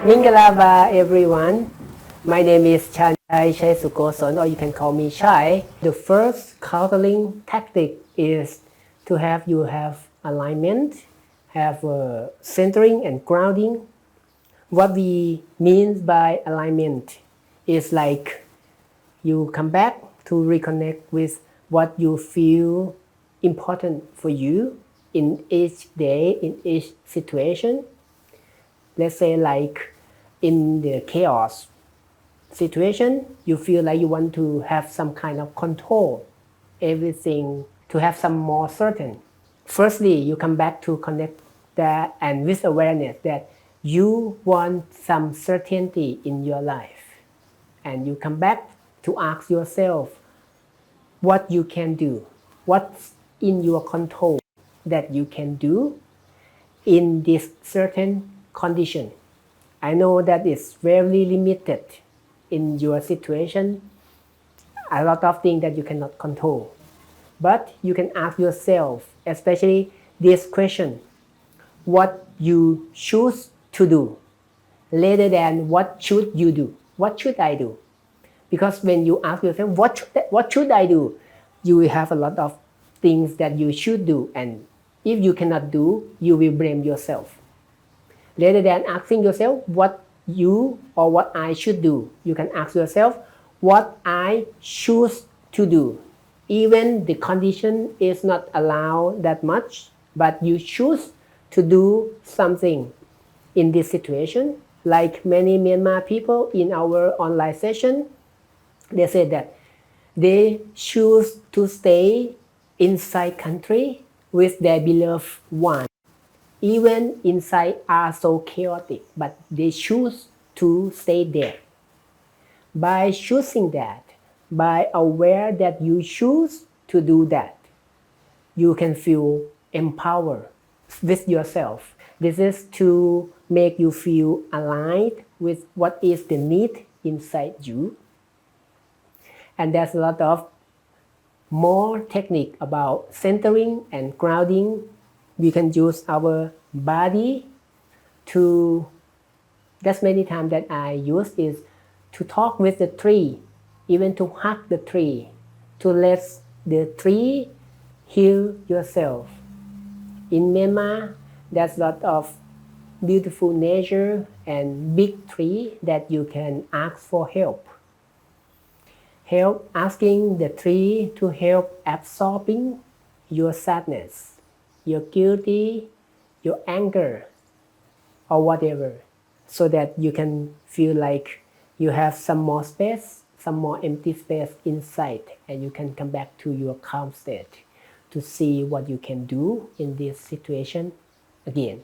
Mingalava everyone. My name is Chai Sukoson, or you can call me Chai. The first countering tactic is to have alignment, have centering and grounding. What we mean by alignment is like you come back to reconnect with what you feel important for you in each day, in each situation. Let's say like in the chaos situation, you feel like you want to have some kind of control, everything to have some more certain. Firstly, you come back to connect that and with awareness that you want some certainty in your life. And you come back to ask yourself what you can do, what's in your control that you can do in this certain condition. I know that it's very limited in your situation, a lot of things that you cannot control. But you can ask yourself, especially this question, what you choose to do, rather than what should you do, what should I do? Because when you ask yourself, what should I do? You will have a lot of things that you should do, and if you cannot do, you will blame yourself. Rather than asking yourself what you or what I should do, you can ask yourself what I choose to do. Even the condition is not allowed that much, but you choose to do something in this situation. Like many Myanmar people in our online session, they said that they choose to stay inside country with their beloved one. Even inside are so chaotic, but they choose to stay there. By choosing that, by aware that you choose to do that, you can feel empowered with yourself. This is to make you feel aligned with what is the need inside you. And there's a lot of more technique about centering and grounding. We can use our body to, that's many times that I use is to talk with the tree, even to hug the tree, to let the tree heal yourself. In Myanmar, there's a lot of beautiful nature and big tree that you can ask for help. Help asking the tree to help absorbing your sadness, your guilty, your anger, or whatever, so that you can feel like you have some more space, some more empty space inside, and you can come back to your calm state to see what you can do in this situation again.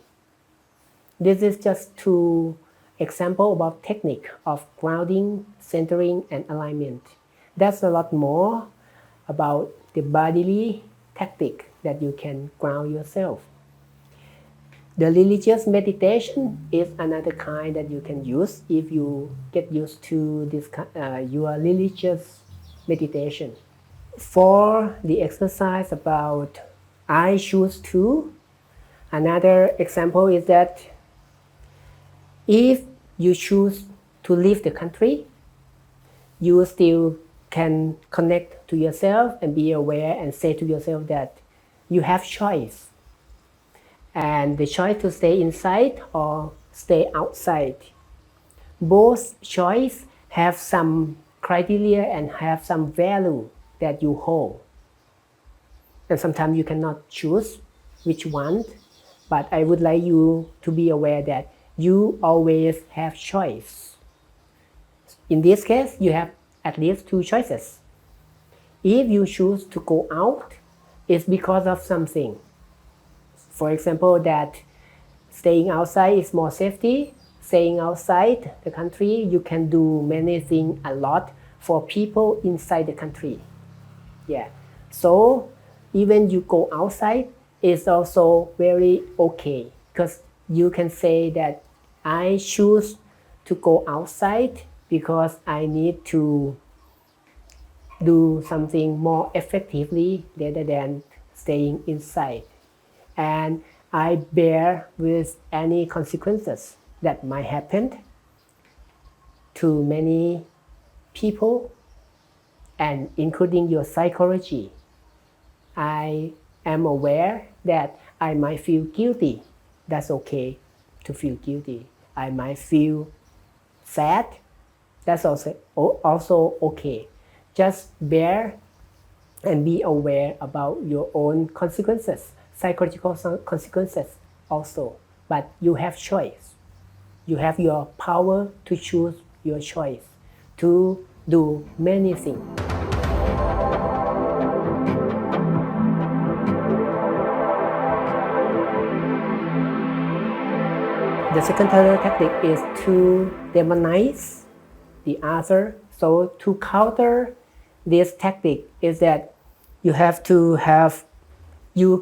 This is just two examples about technique of grounding, centering, and alignment. That's a lot more about the bodily tactic that you can ground yourself. The religious meditation is another kind that you can use if you get used to this your religious meditation. For the exercise about I choose to, another example is that if you choose to leave the country, you still can connect to yourself and be aware and say to yourself that you have choice. And the choice to stay inside or stay outside. Both choice have some criteria and have some value that you hold. And sometimes you cannot choose which one, but I would like you to be aware that you always have choice. In this case, you have at least two choices. If you choose to go out, it's because of something. For example, that staying outside is more safety. Staying outside the country, you can do many things a lot for people inside the country. Yeah. So even you go outside, it's also very okay, because you can say that I choose to go outside because I need to do something more effectively rather than staying inside. And I bear with any consequences that might happen to many people and including your psychology. I am aware that I might feel guilty. That's okay to feel guilty. I might feel sad. That's also okay. Just bear and be aware about your own consequences, psychological consequences also. But you have choice. You have your power to choose your choice, to do many things. The second terror tactic is to demonize the other. So to counter this tactic is that you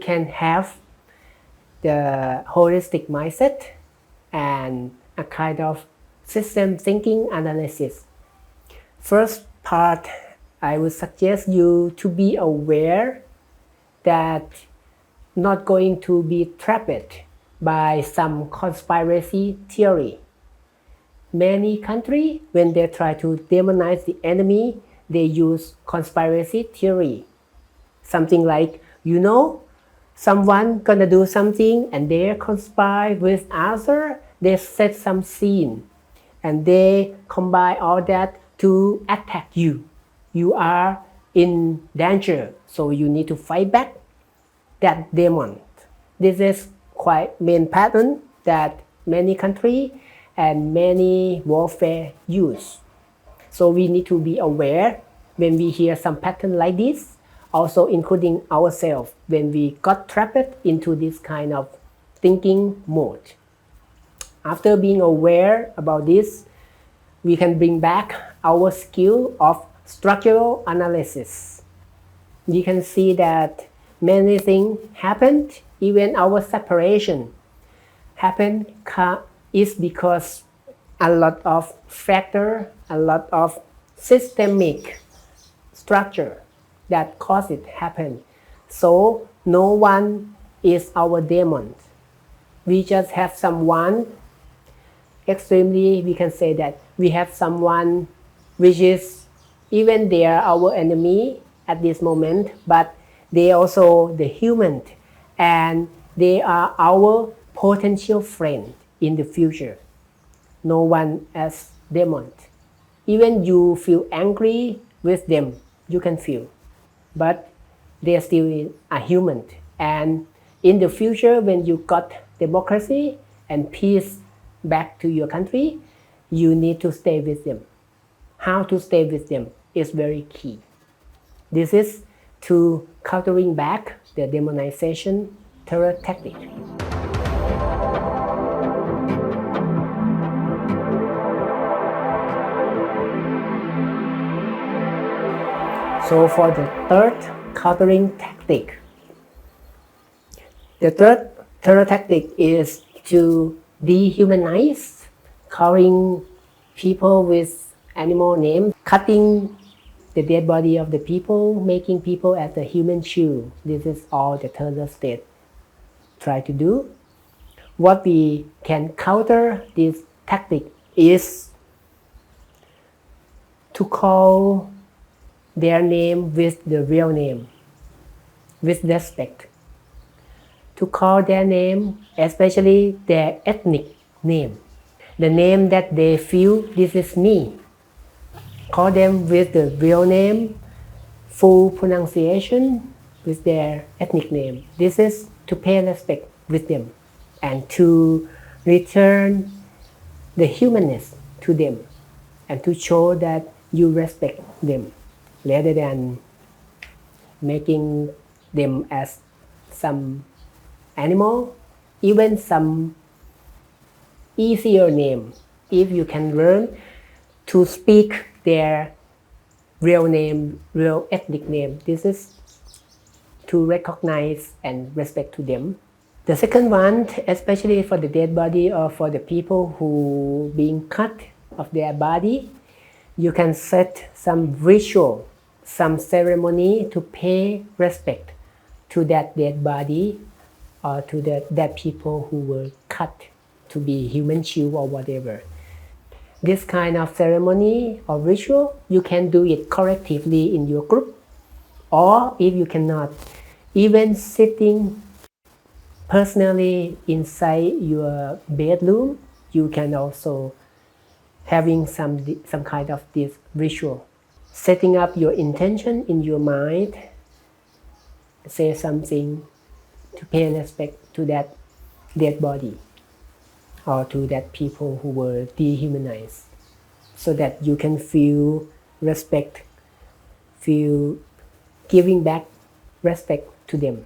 can have the holistic mindset and a kind of system thinking analysis. First part, I would suggest you to be aware that not going to be trapped by some conspiracy theory. Many countries, when they try to demonize the enemy, they use conspiracy theory. Something like, someone gonna do something and they conspire with other, they set some scene and they combine all that to attack you. You are in danger, so you need to fight back that demon. This is quite main pattern that many countries and many warfare use. So we need to be aware when we hear some pattern like this, also including ourselves when we got trapped into this kind of thinking mode. After being aware about this, we can bring back our skill of structural analysis. You can see that many things happened, even our separation happened is because a lot of factor, a lot of systemic structure that cause it happen. So no one is our demon. We just have someone, extremely we can say that we have someone which is, even they are our enemy at this moment, but they also the human and they are our potential friend in the future. No one as demon. Even you feel angry with them, you can feel, but they are still a human. And in the future, when you got democracy and peace back to your country, you need to stay with them. How to stay with them is very key. This is to countering back the demonization terror tactic. So for the third countering tactic, the third terror tactic is to dehumanize, calling people with animal names, cutting the dead body of the people, making people as a human shoe. This is all the terror state try to do. What we can counter this tactic is to call their name with the real name, with respect. To call their name, especially their ethnic name, the name that they feel, this is me. Call them with the real name, full pronunciation with their ethnic name. This is to pay respect with them and to return the humanness to them and to show that you respect them rather than making them as some animal, even some easier name. If you can learn to speak their real name, real ethnic name, this is to recognize and respect to them. The second one, especially for the dead body or for the people who being cut of their body, you can set some ritual, some ceremony to pay respect to that dead body or to that people who were cut to be human shield or whatever. this kind of ceremony or ritual, you can do it collectively in your group, or if you cannot, even sitting personally inside your bedroom, you can also having some kind of this ritual. Setting up your intention in your mind, say something to pay respect to that dead body or to that people who were dehumanized, so that you can feel respect, feel giving back respect to them.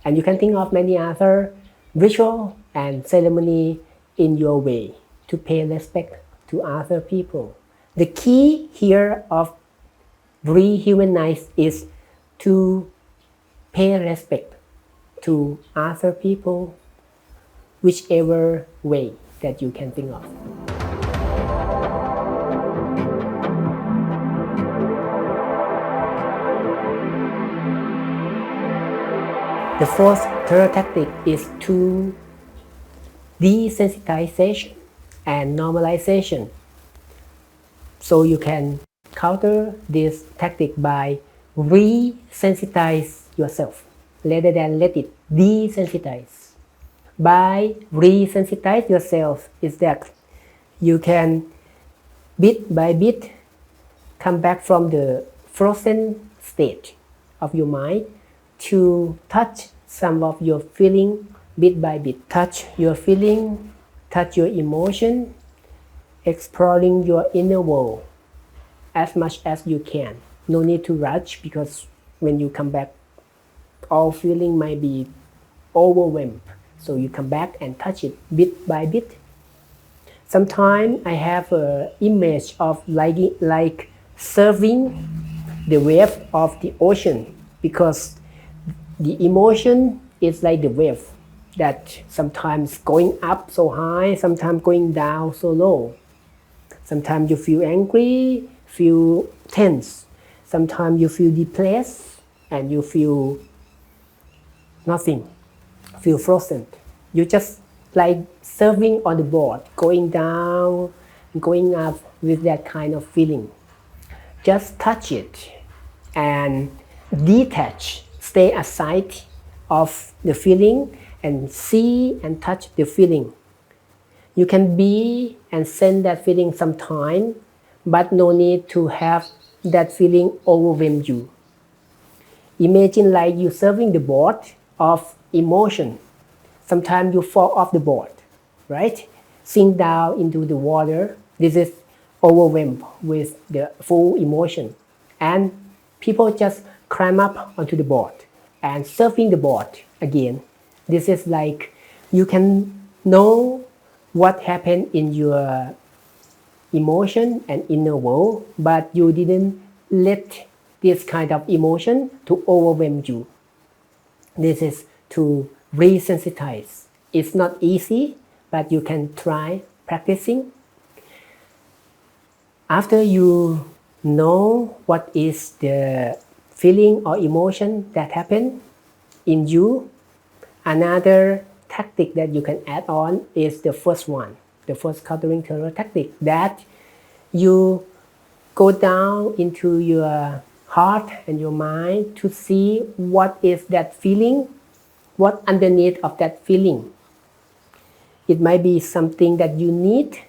And you can think of many other ritual and ceremony in your way to pay respect to other people. The key here of rehumanize is to pay respect to other people, whichever way that you can think of. The fourth terror tactic is to desensitization and normalization. So you can counter this tactic by re-sensitize yourself rather than let it desensitize. By re-sensitize yourself is that you can bit by bit come back from the frozen state of your mind to touch some of your feeling bit by bit. Touch your feeling, touch your emotion, exploring your inner world as much as you can. No need to rush, because when you come back, all feeling might be overwhelmed. So you come back and touch it bit by bit. Sometimes I have an image of like surfing the wave of the ocean, because the emotion is like the wave that sometimes going up so high, sometimes going down so low. Sometimes you feel angry, feel tense. Sometimes you feel depressed and you feel nothing, feel frozen. You just like surfing on the board, going down, going up with that kind of feeling. Just touch it and detach, stay aside of the feeling and see and touch the feeling. You can be and send that feeling sometime, but no need to have that feeling overwhelm you. Imagine like you surfing the board of emotion. Sometimes you fall off the board, right? Sink down into the water. This is overwhelmed with the full emotion. And people just climb up onto the board and surfing the board again. This is like you can know what happened in your emotion and inner world, but you didn't let this kind of emotion to overwhelm you. This is to resensitize. It's not easy, but you can try practicing. After you know what is the feeling or emotion that happened in you, another tactic that you can add on is the first one, the first countering terror tactic, that you go down into your heart and your mind to see what is that feeling, what underneath of that feeling. It might be something that you need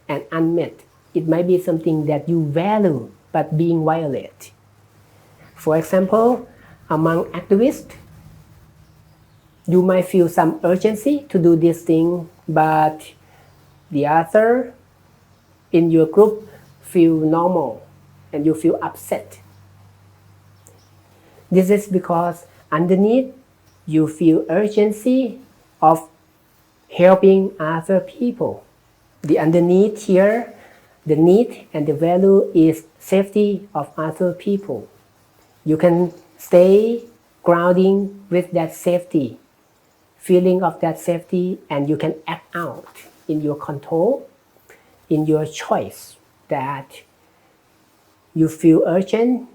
and unmet. It might be something that you value but being violated. For example, among activists, you might feel some urgency to do this thing, but the other in your group feel normal and you feel upset. This is because underneath you feel urgency of helping other people. The underneath here, the need and the value is safety of other people. You can stay grounding with that safety, feeling of that safety, and you can act out in your control, in your choice, that you feel urgent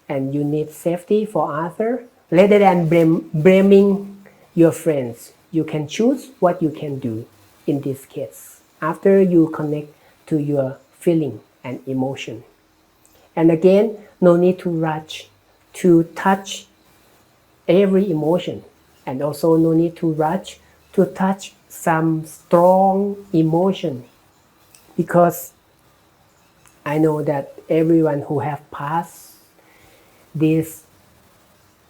and you need safety for others. Rather than blaming your friends, you can choose what you can do in this case. After you connect to your feeling and emotion. And again, no need to rush to touch every emotion, and also no need to rush to touch some strong emotion, because I know that everyone who have passed this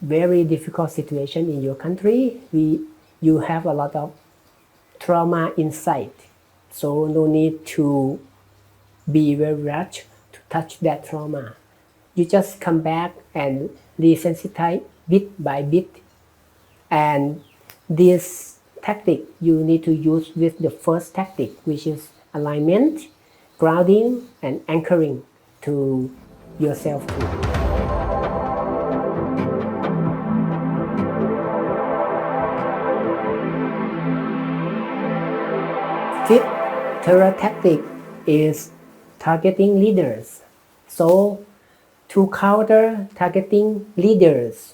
very difficult situation in your country, you have a lot of trauma inside, so no need to be very rushed to touch that trauma. You just come back and resensitize bit by bit, and this tactic you need to use with the first tactic, which is alignment, grounding, and anchoring to yourself too. Fifth terror tactic is targeting leaders. So to counter targeting leaders,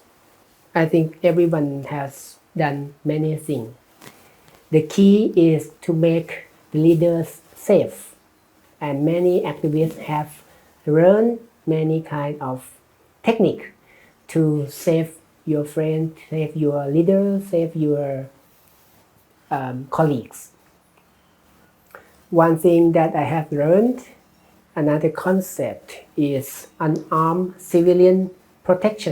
I think everyone has done many things. The key is to make the leaders safe, and many activists have learned many kind of technique to save your friend, save your leader, save your colleagues. One thing that I have learned, another concept, is unarmed civilian protection.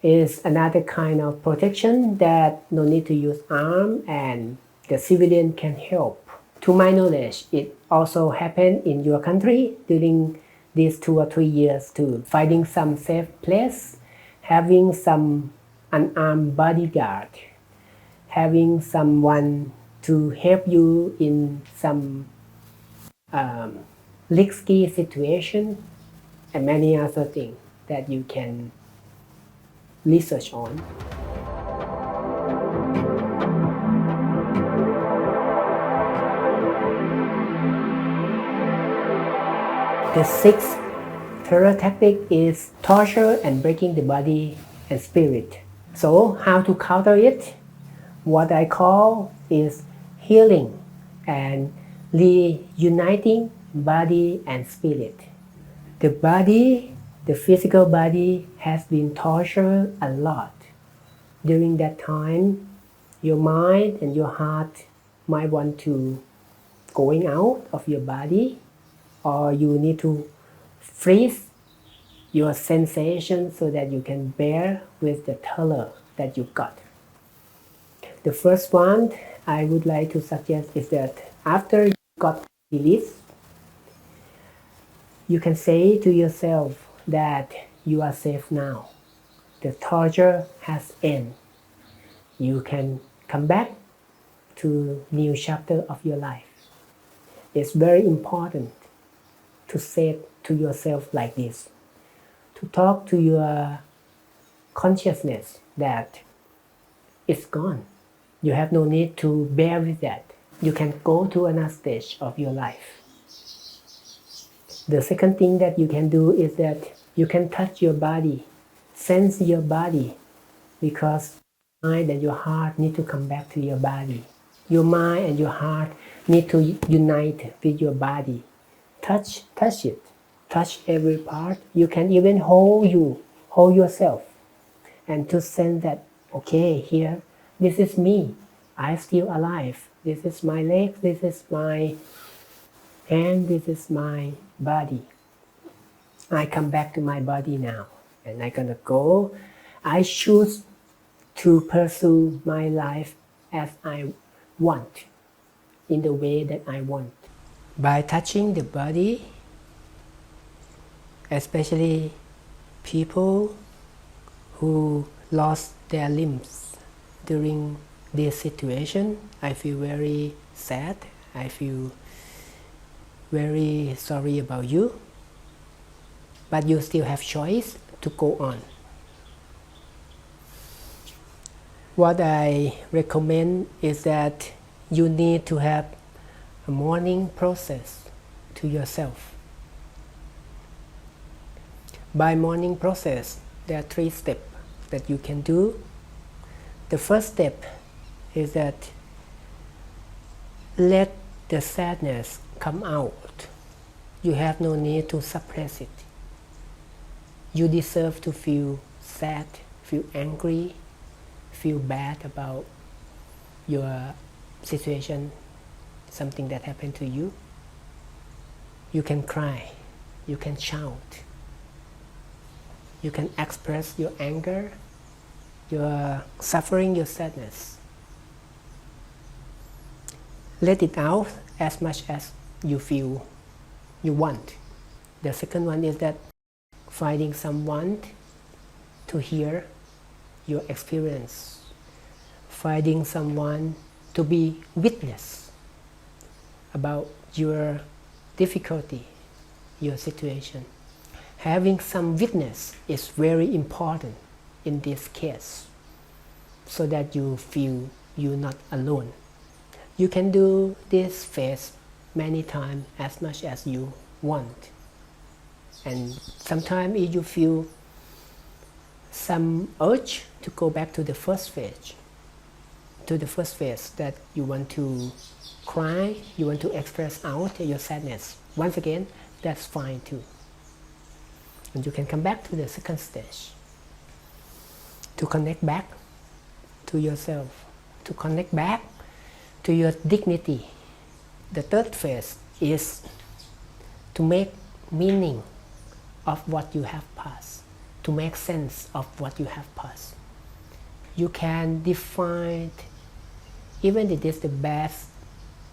Is another kind of protection that no need to use arm, and the civilian can help. To my knowledge, it also happened in your country during these 2 or 3 years too. Finding some safe place, having some unarmed bodyguard, having someone to help you in some risky situation, and many other things that you can research on. The sixth terror tactic is torture and breaking the body and spirit. So how to counter it? What I call is healing and reuniting body and spirit. The body, the physical body, has been tortured a lot. During that time, your mind and your heart might want to going out of your body, or you need to freeze your sensation so that you can bear with the terror that you got. The first one I would like to suggest is that after you got released, you can say to yourself that you are safe now. The torture has ended. You can come back to new chapter of your life. It's very important to say to yourself like this, to talk to your consciousness that it's gone. You have no need to bear with that. You can go to another stage of your life. The second thing that you can do is that you can touch your body, sense your body, because your mind and your heart need to come back to your body. Your mind and your heart need to unite with your body. Touch it. Touch every part. You can even hold yourself, and to sense that, okay, here, this is me. I'm still alive. This is my leg. This is my hand. This is my body. I come back to my body now, and I'm gonna go. I choose to pursue my life as I want, in the way that I want. By touching the body, especially people who lost their limbs during this situation, I feel very sad. I feel very sorry about you, but you still have choice to go on. What I recommend is that you need to have a mourning process to yourself. By mourning process, there are 3 steps that you can do. The first step is that let the sadness come out. You have no need to suppress it. You deserve to feel sad, feel angry, feel bad about your situation, something that happened to you. You can cry, you can shout, you can express your anger, your suffering, your sadness. Let it out as much as you feel you want. The second one is that finding someone to hear your experience, finding someone to be witness about your difficulty, your situation. Having some witness is very important in this case, so that you feel you're not alone. You can do this phase many times as much as you want. And sometimes if you feel some urge to go back to the first phase, that you want to cry, you want to express out your sadness, once again, that's fine too. And you can come back to the second stage, to connect back to yourself, to connect back to your dignity. The third phase is to make meaning of what you have passed, to make sense of what you have passed. You can define, even if it is the best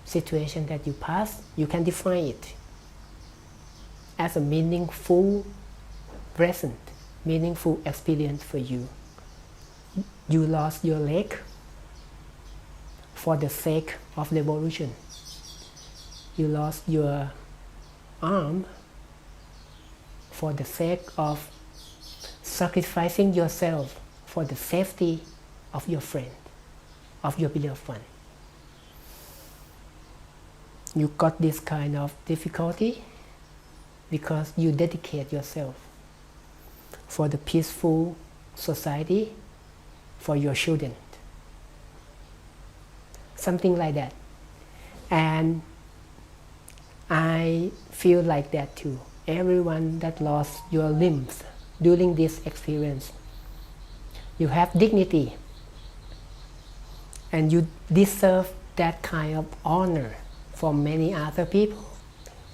situation that you passed, you can define it as a meaningful present, meaningful experience for you. You lost your leg for the sake of revolution. You lost your arm for the sake of sacrificing yourself for the safety of your friend, of your beloved one. You got this kind of difficulty because you dedicate yourself for the peaceful society, for your children. Something like that. And I feel like that too. Everyone that lost your limbs during this experience, you have dignity and you deserve that kind of honor from many other people.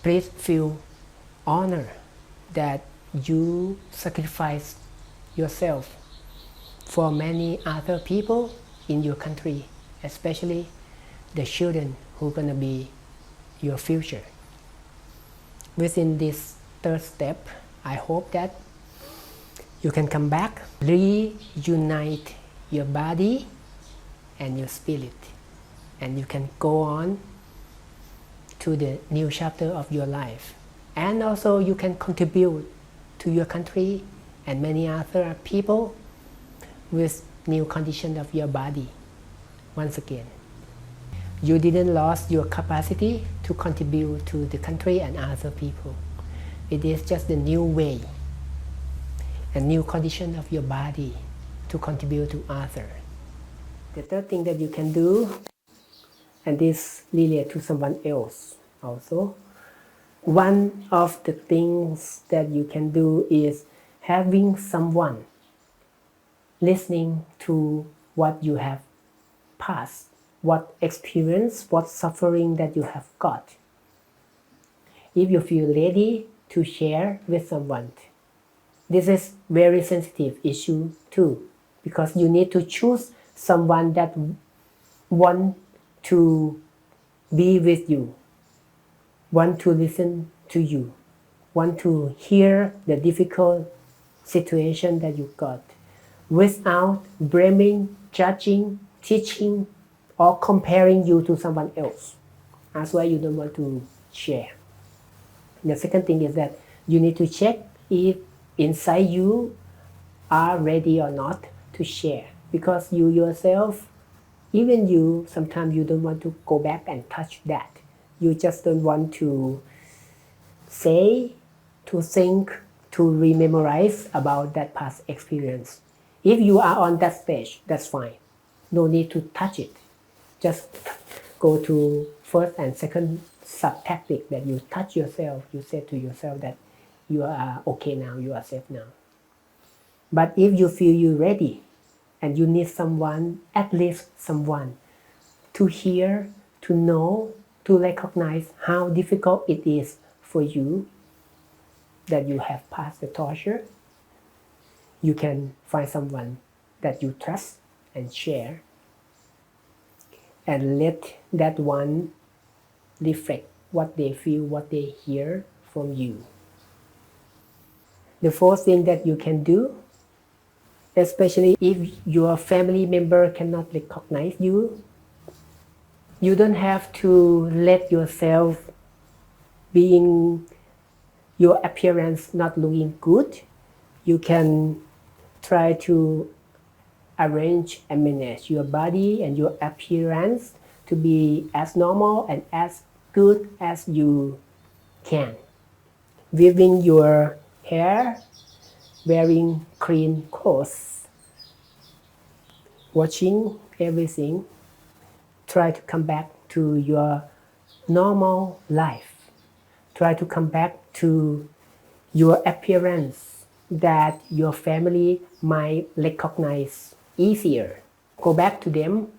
Please feel honor that you sacrifice yourself for many other people in your country, especially the children who are going to be your future. Within this third step, I hope that you can come back, reunite your body and your spirit, and you can go on to the new chapter of your life. And also you can contribute to your country and many other people with new condition of your body. Once again, you didn't lose your capacity to contribute to the country and other people. It is just the new way, a new condition of your body to contribute to others. The third thing that you can do, and this relates to someone else also, one of the things that you can do is having someone listening to what you have passed, what experience, what suffering that you have got. If you feel ready to share with someone, this is very sensitive issue too, because you need to choose someone that want to be with you, want to listen to you, want to hear the difficult situation that you got, without blaming, judging, teaching, or comparing you to someone else. That's why you don't want to share. The second thing is that you need to check if inside you are ready or not to share, because you yourself, even you, sometimes you don't want to go back and touch that. You just don't want to say, to think, to rememorize about that past experience. If you are on that stage, that's fine. No need to touch it. Just go to first and second sub-tactic that you touch yourself, you say to yourself that you are okay now, you are safe now. But if you feel you're ready and you need someone, at least someone, to hear, to know, to recognize how difficult it is for you that you have passed the torture, you can find someone that you trust and share, and let that one reflect what they feel, what they hear from you. The fourth thing that you can do, especially if your family member cannot recognize you, you don't have to let yourself being your appearance not looking good. You can try to arrange and manage your body and your appearance to be as normal and as good as you can. Weaving your hair, wearing clean clothes, watching everything, try to come back to your normal life. Try to come back to your appearance that your family might recognize easier. Go back to them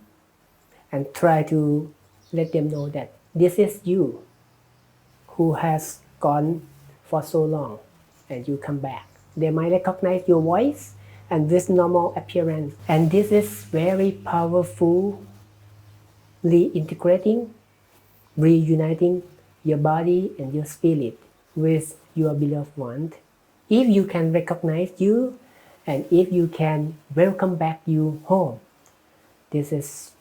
and try to let them know that this is you who has gone for so long and you come back. They might recognize your voice and this normal appearance. And this is very powerful, reintegrating, reuniting your body and your spirit with your beloved one. If you can recognize you and if you can welcome back you home, this is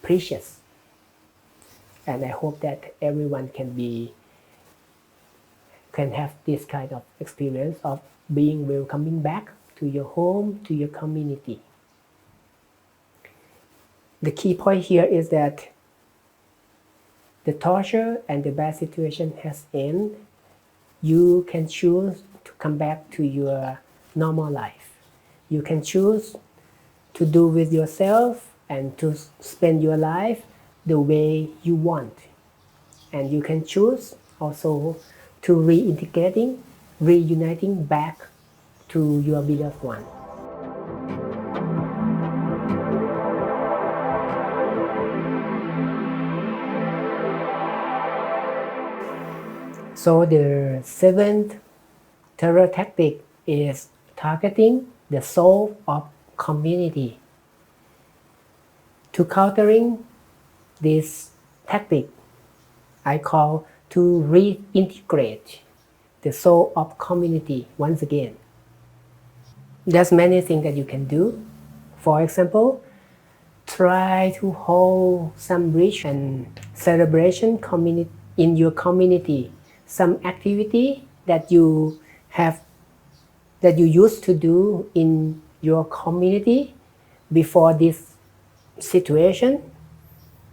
precious. And I hope that everyone can have this kind of experience of being welcoming back to your home, to your community. The key point here is that the torture and the bad situation has ended. You can choose to come back to your normal life. You can choose to do with yourself and to spend your life the way you want. And you can choose also to reintegrating, reuniting back to your beloved one. So the seventh terror tactic is targeting the soul of community. To countering this tactic, I call to reintegrate the soul of community once again. There's many things that you can do. For example, try to hold some rich and celebration in your community. Some activity that you used to do in your community before this situation,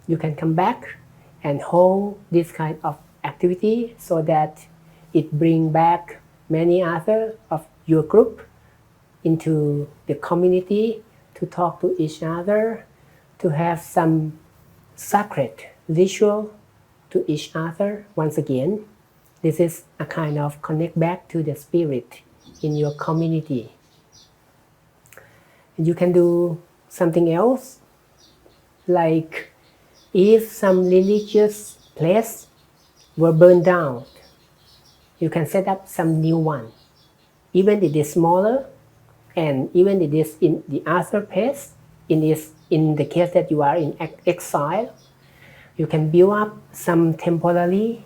you can come back and hold this kind of activity so that it brings back many other of your group into the community to talk to each other, to have some sacred ritual to each other once again. This is a kind of connect back to the spirit in your community. You can do something else, like if some religious place were burned down, you can set up some new one. Even if it is smaller, and even if it is in the other place, in the case that you are in exile, you can build up some temporary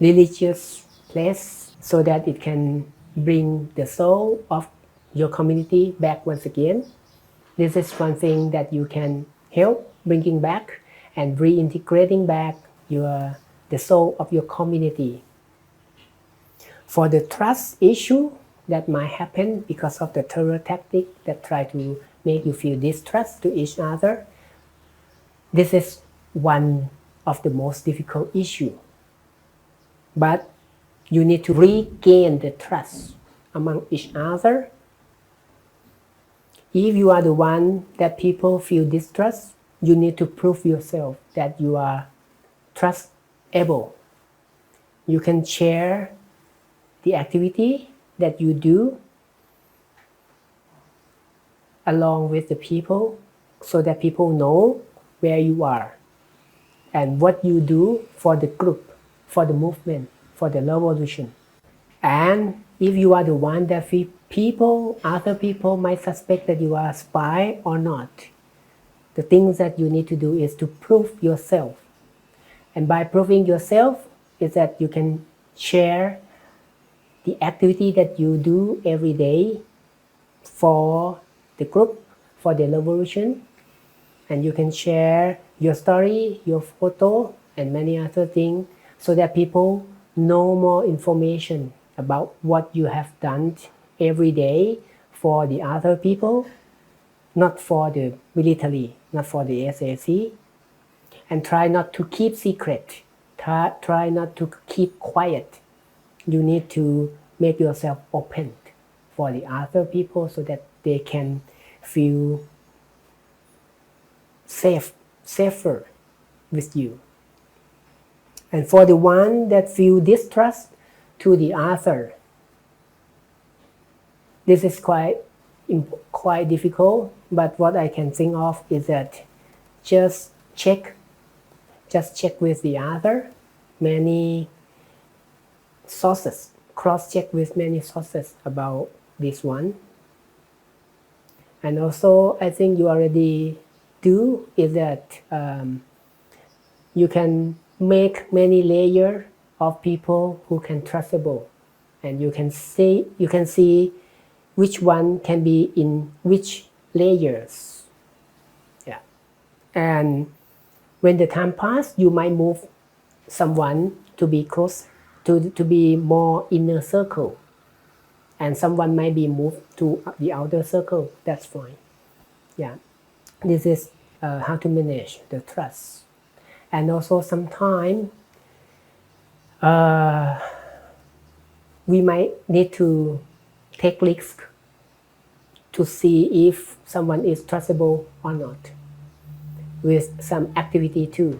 religious place so that it can bring the soul of your community back once again. This is one thing that you can help bringing back and reintegrating back the soul of your community. For the trust issue that might happen because of the terror tactic that try to make you feel distrust to each other, this is one of the most difficult issue. But you need to regain the trust among each other. If you are the one that people feel distrust, you need to prove yourself that you are trust able, you can share the activity that you do along with the people so that people know where you are and what you do for the group, for the movement, for the revolution. And if you are the one that other people might suspect that you are a spy or not, the things that you need to do is to prove yourself. And by proving yourself is that you can share the activity that you do every day for the group, for the revolution, and you can share your story, your photo, and many other things so that people know more information about what you have done every day for the other people, not for the military, not for the SAC. And try not to keep secret. Try not to keep quiet. You need to make yourself open for the other people so that they can feel safer with you. And for the one that feel distrust to the other, this is quite difficult, but what I can think of is that just check with the other, many sources, cross-check with many sources about this one. And also, I think you already do is that you can make many layers of people who can trustable, and you can see which one can be in which layers. Yeah, and when the time passes, you might move someone to be close, to be more inner circle, and someone might be moved to the outer circle. That's fine. Yeah, this is how to manage the trust. And also sometimes we might need to take risks to see if someone is trustable or not with some activity too.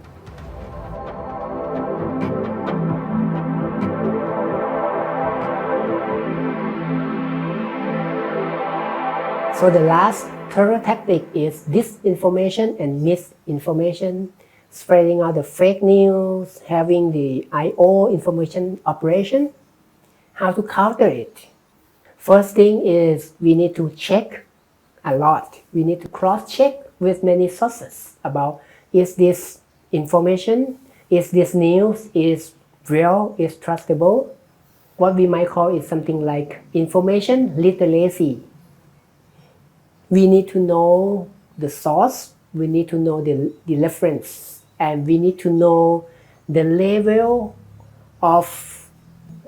So the last terror tactic is disinformation and misinformation, spreading out the fake news, having the I/O information operation. How to counter it? First thing is we need to check a lot. We need to cross-check with many sources about is this information, is this news, is real, is trustable. What we might call is something like information literacy. We need to know the source, we need to know the reference, and we need to know the level of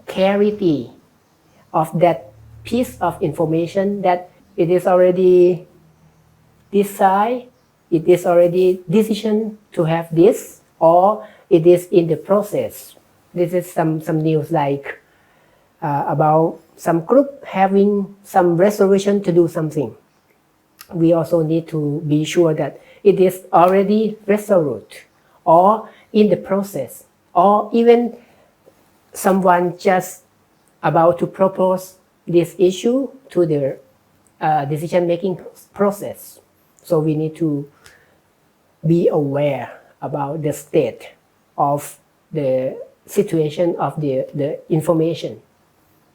clarity of that piece of information, that it is already decided, it is already decision to have this, or it is in the process. This is some news like about some group having some resolution to do something. We also need to be sure that it is already resolved or in the process, or even someone just about to propose this issue to the decision-making process. So we need to be aware about the state of the situation of the information.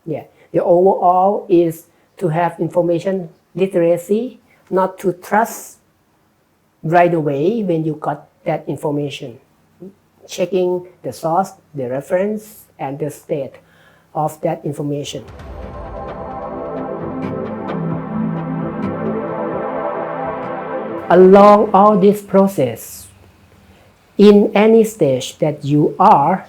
Yeah. The overall is to have information literacy, not to trust right away when you got that information. Checking the source, the reference, and the state of that information. Along all this process, in any stage that you are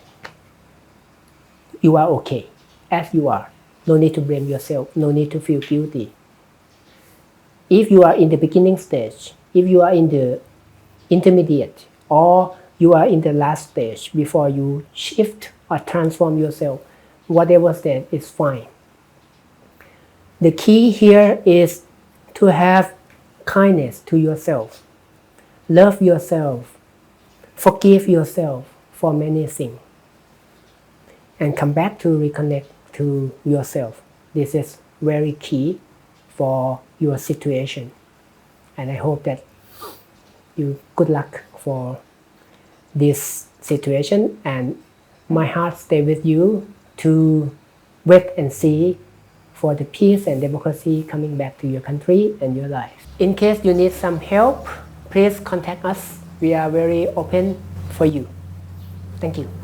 okay as you are. No need to blame yourself, no need to feel guilty. If you are in the beginning stage, if you are in the intermediate, or you are in the last stage before you shift or transform yourself, whatever stage is fine. The key here is to have kindness to yourself, love yourself, forgive yourself for many things. and come back to reconnect to yourself. This is very key for your situation. And I hope that you good luck for this situation, and my heart stay with you to wait and see for the peace and democracy coming back to your country and your life. In case you need some help, please contact us. We are very open for you. Thank you.